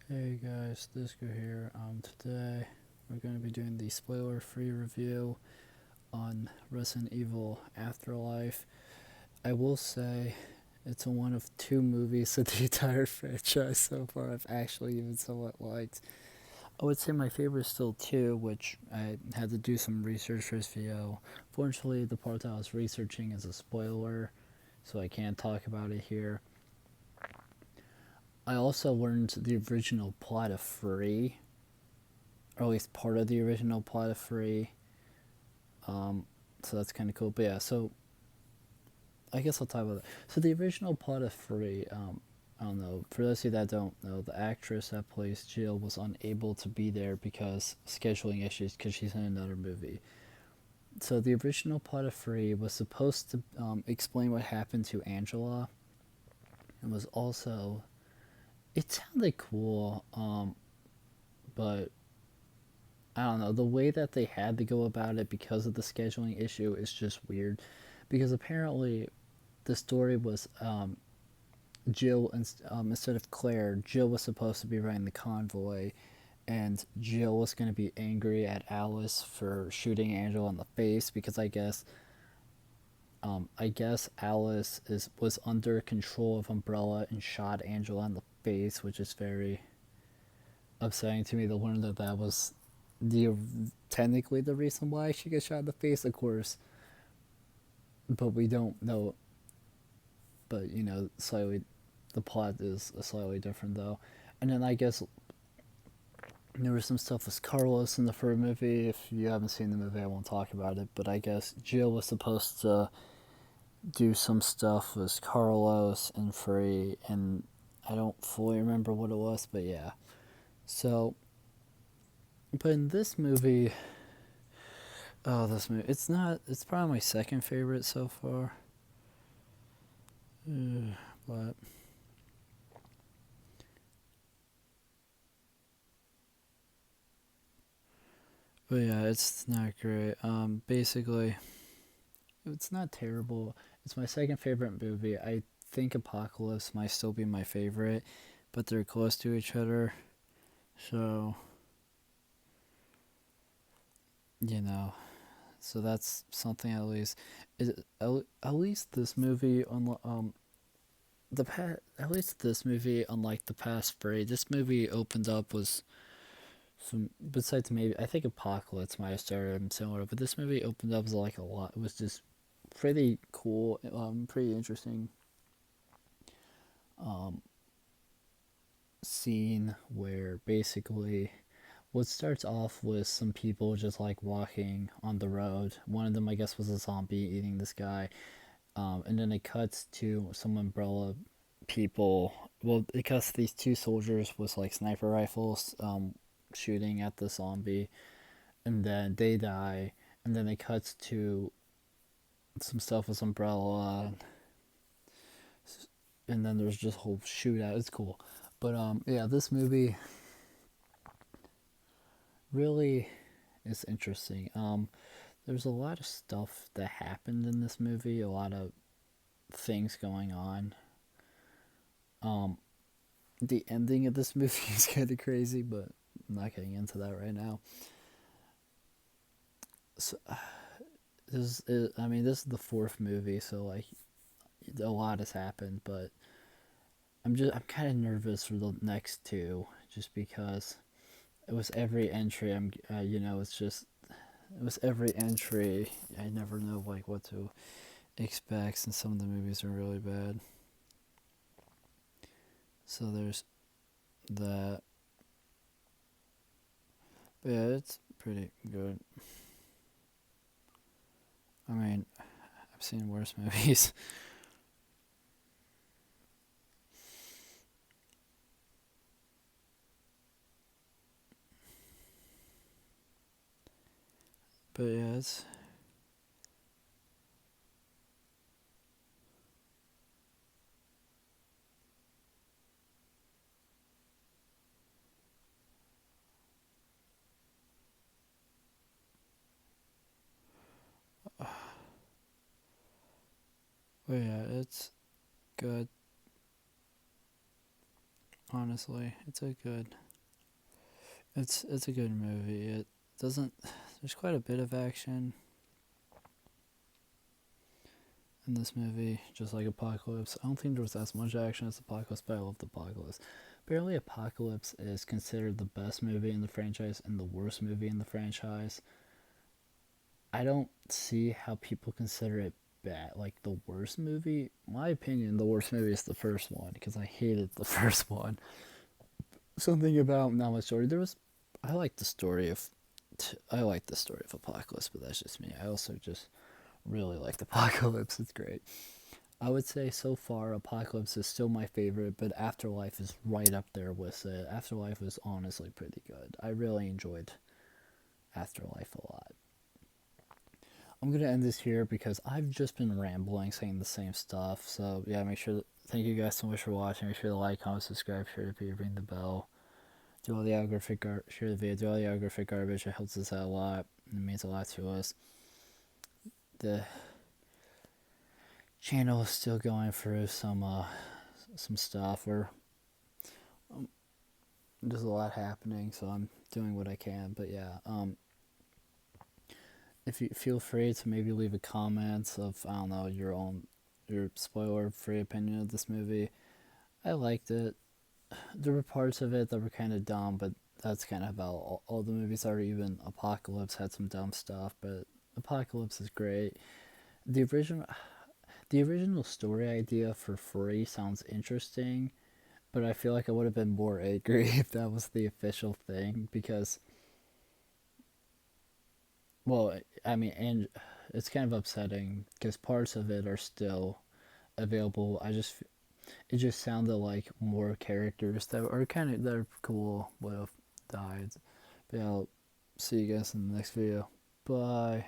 Hey guys, Disco here. Today we're going to be doing the spoiler-free review on Resident Evil Afterlife. I will say it's one of two movies of the entire franchise so far I've actually even somewhat liked. I would say my favorite is still two, which I had to do some research for this video. Fortunately, the part that I was researching is a spoiler, so I can't talk about it here. I also learned the original plot of Free, or at least part of the original plot of Free. So that's kind of cool. But yeah, so I guess I'll talk about that. So the original plot of Free, I don't know. For those of you that don't know, the actress that plays Jill was unable to be there because scheduling issues because she's in another movie. So the original plot of Free was supposed to explain what happened to Angela, and was also it sounded cool, but I don't know, the way that they had to go about it because of the scheduling issue is just weird. Because apparently, the story was Jill instead of Claire, Jill was supposed to be running the convoy, and Jill was going to be angry at Alice for shooting Angela in the face because I guess Alice was under control of Umbrella and shot Angela in the face, which is very upsetting to me to learn that that was the technically the reason why she gets shot in the face, of course, but we don't know. But slightly, the plot is slightly different though. And then I guess there was some stuff with Carlos in the first movie. If you haven't seen the movie, I won't talk about it. But I guess Jill was supposed to do some stuff with Carlos and Free, and I don't fully remember what it was, but yeah. So, but in this movie, oh, this movie, it's not. It's probably my second favorite so far. But yeah, it's not great. Basically, it's not terrible. It's my second favorite movie. I think Apocalypse might still be my favorite, but they're close to each other. So, you know, so that's something at least. At least this movie at least this movie, unlike the past three, this movie opened up was some, besides maybe I think Apocalypse might have started similar, but this movie opened up as like a lot. It was just pretty cool, pretty interesting um, scene where basically what starts off with some people just like walking on the road. One of them, I guess, was a zombie eating this guy, and then it cuts to some umbrella people. Well, it cuts to these two soldiers with like sniper rifles, shooting at the zombie, and then they die. And then it cuts to some stuff with umbrella, and then there's just a whole shootout. It's cool, but yeah, this movie really is interesting. There's a lot of stuff that happened in this movie, a lot of things going on. Um, the ending of this movie is kind of crazy, but I'm not getting into that right now. So, I mean, this is the fourth movie, so like a lot has happened, but I'm kind of nervous for the next two, just because it was every entry. It's just it was every entry. I never know like what to expect, and some of the movies are really bad. So there's that. But yeah, it's pretty good. I mean, I've seen worse movies. But yeah, it's but yeah, it's good. Honestly, it's a good movie. It doesn't. There's quite a bit of action in this movie, just like Apocalypse. I don't think there was as much action as Apocalypse, but I loved Apocalypse. Apparently, Apocalypse is considered the best movie in the franchise and the worst movie in the franchise. I don't see how people consider it bad, like the worst movie. My opinion, the worst movie is the first one because I hated the first one. Something about not much story. There was, I like the story of, I like the story of Apocalypse, but that's just me. I also just really like Apocalypse. It's great. I would say so far Apocalypse is still my favorite, but Afterlife is right up there with it. Afterlife was honestly pretty good. I really enjoyed Afterlife a lot. I'm gonna end this here because I've just been rambling, saying the same stuff. So yeah, make sure. Thank you guys so much for watching. Make sure to like, comment, subscribe, share the video, ring the bell. Do all the share the video, do all the algorithmic garbage. It helps us out a lot. It means a lot to us. The channel is still going through some stuff where there's a lot happening, so I'm doing what I can. But yeah, if you feel free to maybe leave a comment of, I don't know, your spoiler free opinion of this movie. I liked it. There were parts of it that were kind of dumb, but that's kind of about all the movies are. Even Apocalypse had some dumb stuff, but Apocalypse is great. The original the original story idea for free sounds interesting, but I feel like I would have been more angry if that was the official thing because, well, I mean, and it's kind of upsetting because parts of it are still available. It just sounded like more characters that are kind of that are cool would have died. But yeah, I'll see you guys in the next video. Bye.